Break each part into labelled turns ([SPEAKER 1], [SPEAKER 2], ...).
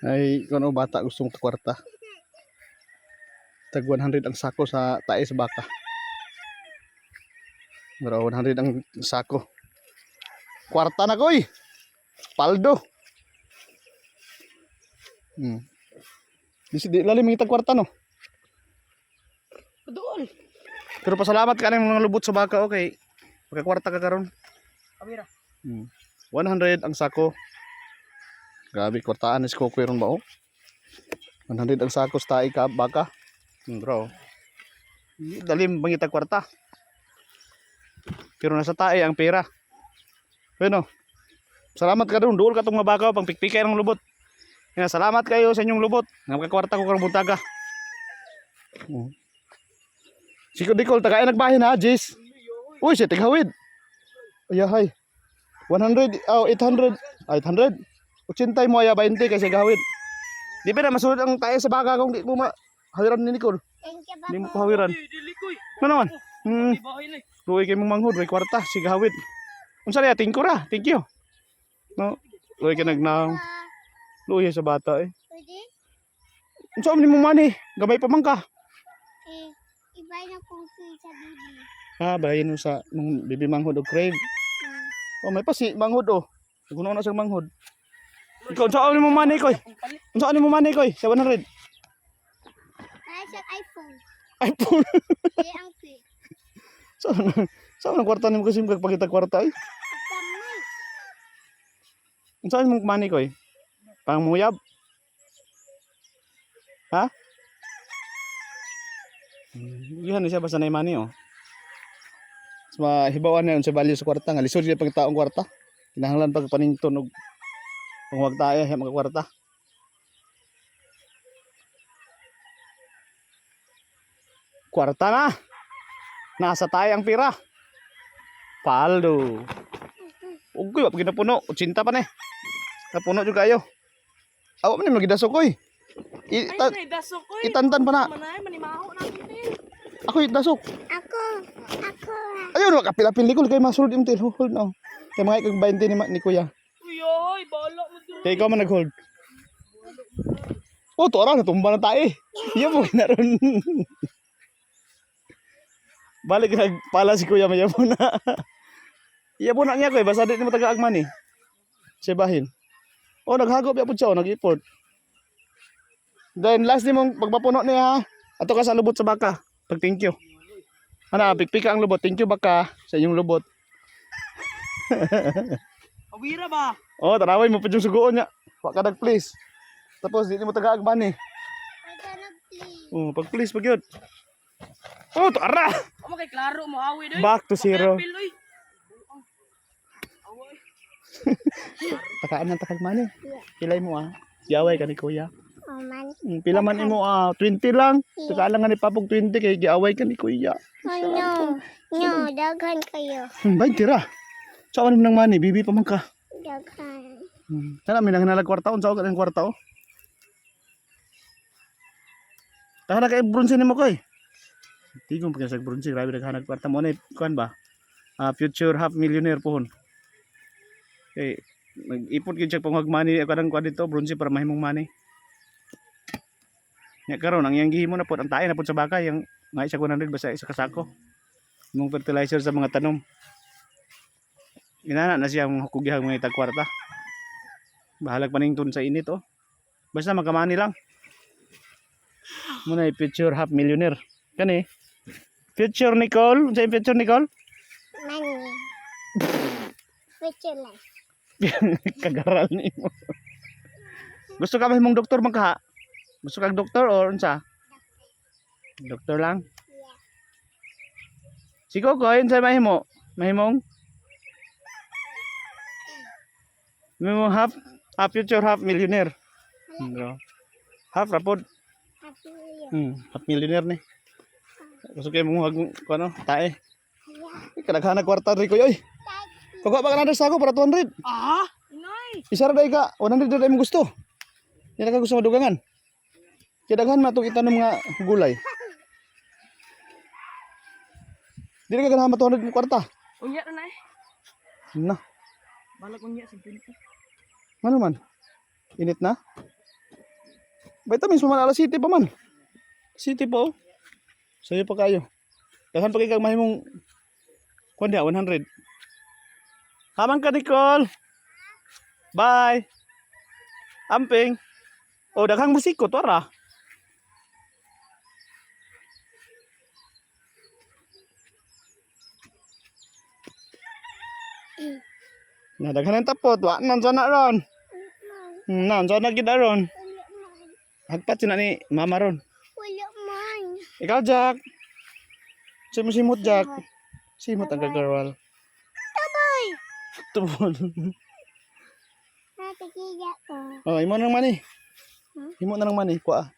[SPEAKER 1] Ay kuno bata gustong kwarta. Tag 100 ang sako sa tae sa baka. Pero 100 ang sako. Kwarta na koy. Paldo. Di lalim ng kwarta no.
[SPEAKER 2] Doon.
[SPEAKER 1] Pero pasalamat ka ng mga lubot sa baka okay. Pagkakwarta ka karon.
[SPEAKER 2] Kabira.
[SPEAKER 1] 100 ang sako. Grabe kwartaan ni Skoko ron ba oh. 100 ang sako sa tae ka baka. Bro. Dalim bangita kwarta. Pero nasa tae ang pera. Bueno. Salamat ka doon. Duol ka tong mabakaw pang pikpikay ng lubot. Yan, salamat kayo sa inyong lubot. Nakakwarta ko karong buntaga. Siko dikol tagay nagbahin ha, Jis. Uy, siya tighawid. Ayahay. 100 800. 800. 80 mo aya 20 kasi gawid. Di ba na masulod ang tayo sa baka kung di mo hawiran ni Nicole. Di mo hawiran. Ano naman? Luwi kay mong manghod, may kwarta, si gawid. Unsa riya tingko ra, thank you. No. Luwi ka nagnaw. Luwi sa bata eh. Unsa man nimo mani? Gamay pa man ka.
[SPEAKER 3] Ibay na kung sa bibi.
[SPEAKER 1] Bayin mo sa nung bibi manghod og crave. May pasi manghod oh. Gusto na sa manghod. Ikaw, saan mo money koy? Saan mo money koy? 700.
[SPEAKER 3] Ay, sa iPhone.
[SPEAKER 1] iPhone.
[SPEAKER 3] Ay, ang quick.
[SPEAKER 1] Saan ang kwarta nimo kasi magpakita kwarta ay?
[SPEAKER 3] Kamay.
[SPEAKER 1] Saan mo money koy? Pangmuyab? Ha? Yan siya basta na money oh. Mahibawan na yun sa value sa kwarta nga. Lisod siya pag taong kwarta. Kinahanglan pag panington og kung wag tayo ay magkwarta. Kwarta na. Nasa tayo ang pira. Paldo. Ugoy, wap ginapuno. 80 pa na eh. Napuno juga kayo. Awa man magidasok koy. Itantan pa na. Ako itdasok.
[SPEAKER 3] Ako.
[SPEAKER 1] Ayun, kapila-pili ko kay masulod yung tail hold na. Kay mga ikag 20 ni Kuya.
[SPEAKER 2] Uyoy, bala mo doon.
[SPEAKER 1] Kaya ikaw man nag-hold. Oh, tora na tumba na tayo. Iya mo ginaron. Balik nagpala si Kuya maya mo na. Iya mo na niya ko basta di mo taga-agman eh. Sebahin. Oh, naghagop ya pud siya, nag-effort. Then last ni mong pagpapuno niya ha. Ato ka sa lubot sa baka. Pag thank you. Ana, pikpika ang lubot. Thank you baka sa inyong lubot.
[SPEAKER 2] Kabira ba?
[SPEAKER 1] Oh, taraway mo pa yung sugoon niya. Wa ka nag-please. Tapos di mo taga-agman eh. Oh, pag-please pag yun. Oh, tara!
[SPEAKER 2] Amo kay klaro mo awi doy.
[SPEAKER 1] Back to zero. Takaan ng takagman eh. Pilay mo ah. Giaway ka ni Kuya.
[SPEAKER 3] Oh, man.
[SPEAKER 1] Pila man imo 20 lang. Takaan lang nga ni Papog 20 kay giaway ka ni Kuya.
[SPEAKER 3] Oh, no. No, daghan kayo.
[SPEAKER 1] 20 ra. Saan mo nang money? Bibi pa man ka.
[SPEAKER 3] Daghan.
[SPEAKER 1] Sana may nanginalag kwarta. Unsa ka ng kwarta oh. Tahan kay bronze nimo koy. Tigong pa sa bronze, grabe naghanag kwarta mo na kuan ba? Future half millionaire pohon. Okay, nag-ipon gyud siya pang money kanang kuan dito, bronze para mahimong money. Nya karon ang iyang gihimo na pod ang tae na pod sa baka yang nga isa 100 basta isa kasako. Mong fertilizer sa mga tanom. Inana na siya ang hukugihang mga itag kwarta. Bahalag panington sa init oh. Basta makamani lang. Muna future half millionaire. Kani? Future Nicole, unsa yung future Nicole?
[SPEAKER 3] Money. Future life.
[SPEAKER 1] Kagaral nimo. Gusto ka mahimong doktor magkaha? Gusto kang doktor or unsa? Doktor lang. Siko ko unsa mahimo? Mahimong half future half millionaire. Bro. Half rapod. Half millionaire ni. Gusto kayo mong ano, tae. Kadaghan na kwarta rin ko yoy. Kuha ba ka na sa ako para 200?
[SPEAKER 2] Inay.
[SPEAKER 1] Isa ra day ka, 100 day mo gusto. Yan ka gusto madugangan. Kadaghan ma itong itanong mga gulay. Dili ka ganahan 200 mo kwarta.
[SPEAKER 2] Unya na eh.
[SPEAKER 1] Na.
[SPEAKER 2] Balag unya sa pinto.
[SPEAKER 1] Ano man? Init na? Vitamins mo man ala city pa man. City po. Sayo pa kayo. Daghan pa kay kag mahimong kuan dia 100. Hamang ka Nicole. Bye. Amping. Oh, daghang musiko to ra. Na daghan ang tapot, wa nan sana ron. Nan sana gid ron. Hagpat sina ni mama ron.
[SPEAKER 3] Wala man.
[SPEAKER 1] Ikaw Jack. Simot Jack. Simot ang gagarwal.
[SPEAKER 3] Taboy.
[SPEAKER 1] Tubol.
[SPEAKER 3] Natakiga ko.
[SPEAKER 1] Oh, imo nang mani. Imo na nang mani, kuha.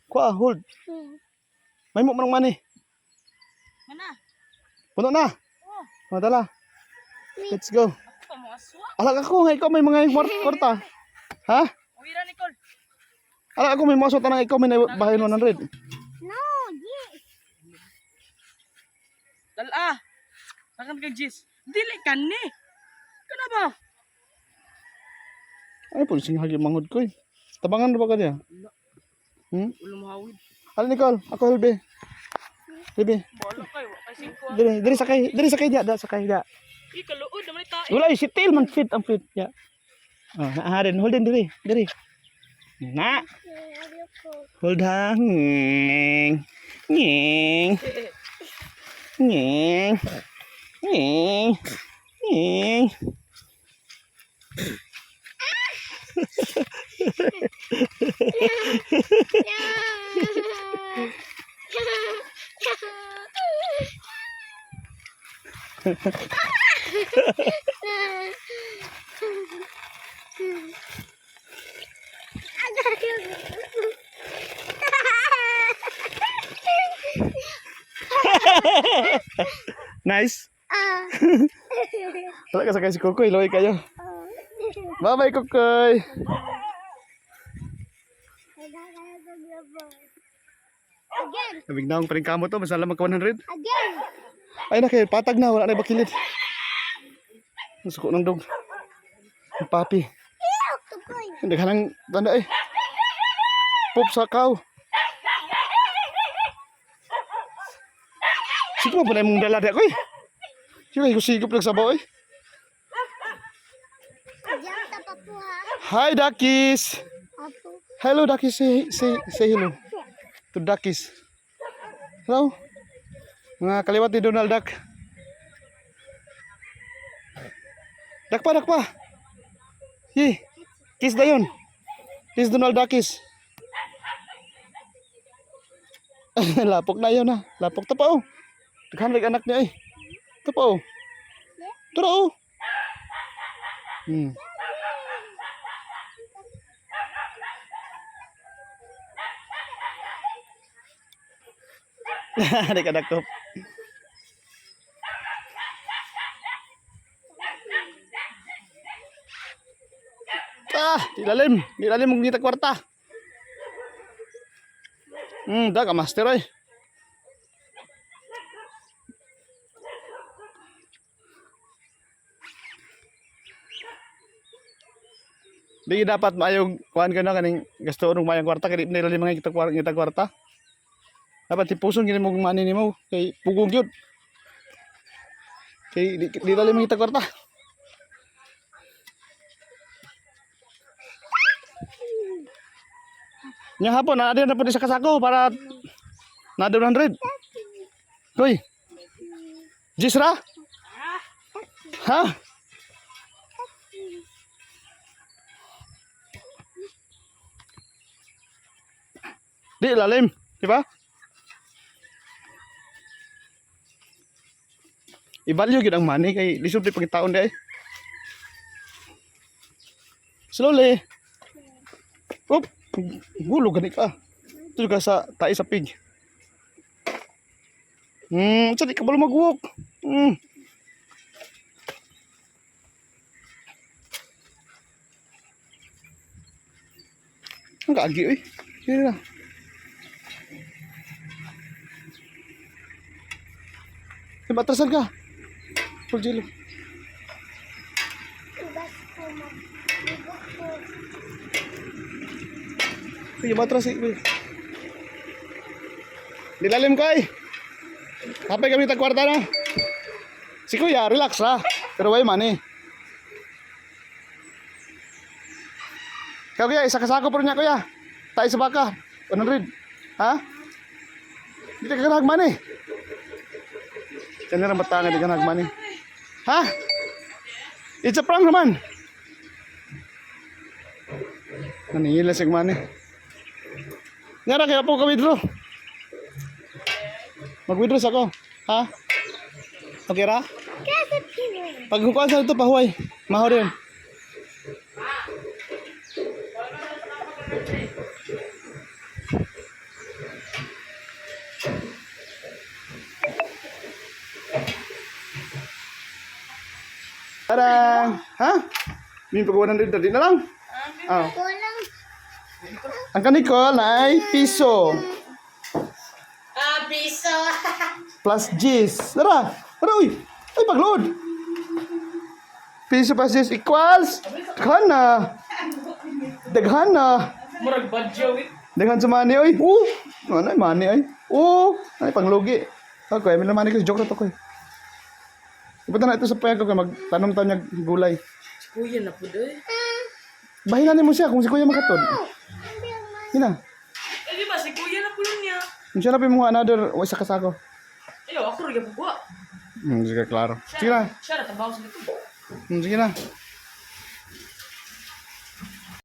[SPEAKER 1] Kuha, hold. May mo nang mani.
[SPEAKER 2] Mana?
[SPEAKER 1] Puno na. Oh, dala. Let's go.
[SPEAKER 2] Ako mo aswa.
[SPEAKER 1] Alag ako, nga ikaw may mga kwarta. Ha?
[SPEAKER 2] Awira Nicole.
[SPEAKER 1] Alag ako may masot na ikaw may bahay 100.
[SPEAKER 3] No, yes.
[SPEAKER 2] Dala. Akan kag Jis. Dili kan ni. Kana ba?
[SPEAKER 1] Ay, po sing hagi mangod ko eh. Tabangan na ba ka diya?
[SPEAKER 2] Ulo mo hawid.
[SPEAKER 1] Ano Nicole, ako Helbe. Helbe.
[SPEAKER 2] Bolo kay wa kay singko.
[SPEAKER 1] Diri sakay dia.
[SPEAKER 2] Ikaluod naman ta.
[SPEAKER 1] Wala si tail man fit ang fit ya. Oh, naaharin hold din diri. Na. Hold hang. Nging. Nging. Nging. Nging. Nice. Wala ka sakay si Kukoy, loy kayo. Bye-bye Kukoy.
[SPEAKER 3] Again.
[SPEAKER 1] Nabig na akong paring kamo to, masala magka 100.
[SPEAKER 3] Again.
[SPEAKER 1] Ay na kayo, patag na, wala na bakilid. Nasuko ng dog. Ang papi.
[SPEAKER 3] Tukoy.
[SPEAKER 1] Hindi ka nang tanda eh. Pop sa kaw. Sige mo pala mong dalada ko eh. Sige ko sigop lang sa baw eh.
[SPEAKER 3] Diyan ta pa po ha.
[SPEAKER 1] Hi Duckies.
[SPEAKER 3] Apo.
[SPEAKER 1] Hello Duckies, say hello to Duckies. Hello. Mga kaliwat ni Donald Duck. Duck pa. Hi. Kiss na yun. Kiss Donald Duckies. Lapok na yun ha. Lapok ta pa oh. Naghanag anak niya eh. Ito pa oh. Tara oh. Ada kadakop. Di lalim mong dita kwarta. Da ka master ay. Di dapat maayong kuan ka na kaning gasto nung mayang kwarta kay di lalim mga kita kwarta. Dapat tipuson gini mong mani nimo kay pugong gyud. Kay di lalim kita kwarta. Nya hapon na na pud sa kasako para na 100. Hoy. Jisra? Ha? Di lalim, di ba? Ibalyo gid ang money kay lisod di pagitaon di ay. Slowly. Up, gulo gani ka. Ito ka sa tae sa pig. Sa di ka balo mag-walk. Ang kaagi oy. Sige na. Batrasan ka. Full jilo.
[SPEAKER 3] Ibas ko mag. Ibas ko.
[SPEAKER 1] Sige, matras. Nilalim ko ay. Kapay kami tagkwarta na. Si kuya, relax ra. Pero way money. Kaya kuya, isa kasako po niya kuya. Tayo sa baka. 100. Ha? Hindi ka ganag money. Kanya rin batangan, hindi ka ganag money. Ha? It's a prank naman. Nanihila sig money. Nyara kaya po ka-withdraw. Mag-withdraw sa ako. Ha? Okay ra?
[SPEAKER 3] Kasi pinoy.
[SPEAKER 1] Pag hukuan sa ito, pahuay. Maho rin. Tarang! Ha? May pag-100 na din na lang. Ah.
[SPEAKER 3] Walang
[SPEAKER 1] Ang kanikol ay piso
[SPEAKER 2] Piso.
[SPEAKER 1] plus G's. Tara! Tara, uy! Ay, pag-load! Piso plus G's equals daghan na! Daghan na!
[SPEAKER 2] Murag badyo eh.
[SPEAKER 1] Daghan sa money, oy! Ano ay money, ay? Ay, panglugi. Okay, may money ko. Joke na to, koy. Ipunta na ito sa payag ko kaya magtanom tayo niya gulay.
[SPEAKER 2] Kuya na po doy.
[SPEAKER 1] Bahilanin mo siya kung si kuya makatod. Hina.
[SPEAKER 2] Eh di ba si kuya na po niya.
[SPEAKER 1] Kung siya na pa yung mga another, o isa kasako.
[SPEAKER 2] Ayo, ako rin yung buwa.
[SPEAKER 1] Sige, klaro. Sige na.
[SPEAKER 2] Siya na tabaw sa dito.
[SPEAKER 1] Sige na.